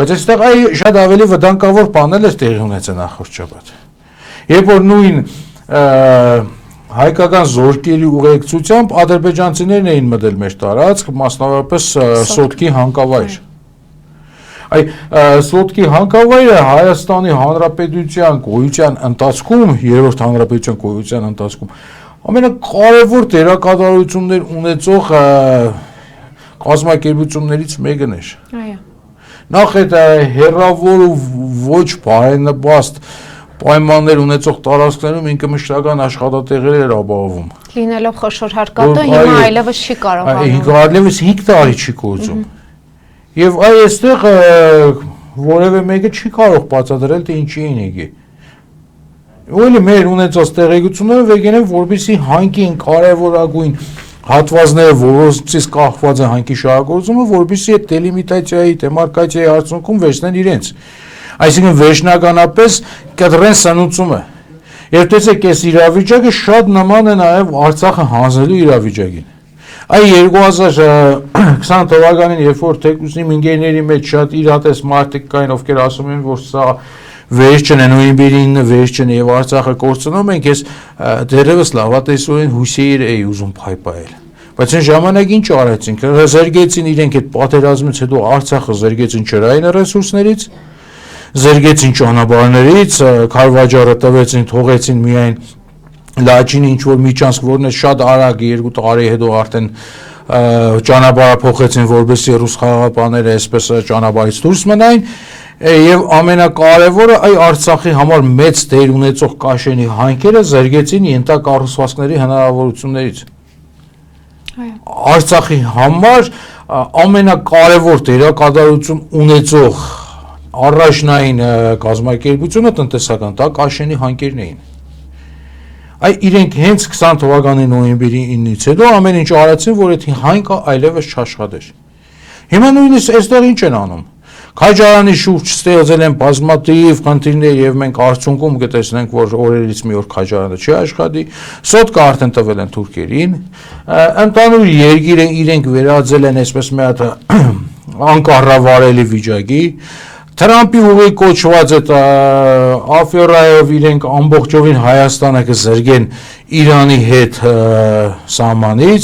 Բայց այստեղ այ շատ ավելի վտանգավոր բաներ է տեղի ունեցել նախորդ շաբաթ։ Երբ որ նույն հայկական զորքերի ուղեկցությամբ ադրբեջանցիներն էին մտել մեր տարածք, մասնավորապես Սոտկի հանգավայր։ Այ Սոտկի հանգավայրը Հայաստանի Հանրապետության գոյության ընթացքում, երրորդ հանրապետության գոյության ընթացքում ամենակարևոր դերակատարություններ ունեցող կազմակերպություններից մեկն էր։ Այո։ Նախ այդ հերավոր ու ոչ բարենպաստ պայմաններ ունեցող տարածքներում ինքը մշտական աշխատատեղեր էր ապահովում։ Լինելով խոշոր հարկատու, հիմա այլևս չի կարողանում։ Այլևս 5 տարի չի գործում։ Եվ այստեղ որևէ մեկը չի կարող բացատրել, թե ինչի են եկել։ Ուղղակի մեր ունեցած տեղեկությունները վեգեն են, որպեսզի հանքին կարևորագույն հատվածները, որոնցից կախված է հանքի շահագործումը, որպեսզի այդ դելիմիտացիայի, դեմարկացիայի արդյունքում վերցնեն իրենց։ Այսինքն վերջնականապես կտրեն սնուցումը։ Եվ տեսեք, այս իրավիճակը շատ նման է նաև Արցախը հանձնելու իրավիճակին։ Այ 2020 թվականին, երբ որ թեկուզիմ ընկերների մեջ շատ իրատես մարդիկ կային, ովքեր ասում են, որ սա վերջն է, նոյեմբերի 9-ը վերջն է եւ Արցախը կորցնում ենք, ես դեռևս լավատեսորեն հույսեր էի ուզում փայփայել։ Բայց այն ժամանակ ինչ արեցին, զրկեցին իրենք այդ պատերազմից հետո Արցախը զրկեցին ջրային ռեսուրսներից, զրկեցին ճանապարհներից, քարվաճառը տվեցին, թողեցին միայն Լաչինի ինչ որ միջանցք, որն է շատ արագ 2 տարի հետո արդեն ճանապարհը փոխեցին, որովհետեւ ռուս խաղաղապահները այսպես ճանապարհից դուրս մնային, եւ ամենակարևորը այ Արցախի համար մեծ դեր ունեցող Կաշենի հանքերը զրկեցին ենթակառուցվածքների հնարավորություններից։ Արցախի համար ամենակարևոր դերակատարություն ունեցող առաջնային կազմակերպությունը տնտեսական դա Կաշենի հանքերն էին։ Այ իրենք հենց 20 թվականի նոյեմբերի 9-ից հետո ամեն ինչ արեցին, որ այդ հանքը այլևս չաշխատեր։ Հիմա նույնիսկ այստեղ ինչ են անում։ Քաջարանի շուրջ ստեղծել են բազմաթիվ խնդիրներ եւ մենք արդյունքում կտեսնենք, որ օրերից մի օր Քաջարանը չի աշխատի, Սոտկը արդեն տվել են թուրքերին, ընդհանուր երկիրը իրենք վերածել են այսպես մի հատ անկառավարելի վիճակի, Թրամփի ուղի կոչված այդ աֆերայով իրենք ամբողջովին Հայաստանը կզրկեն Իրանի հետ սահմանից,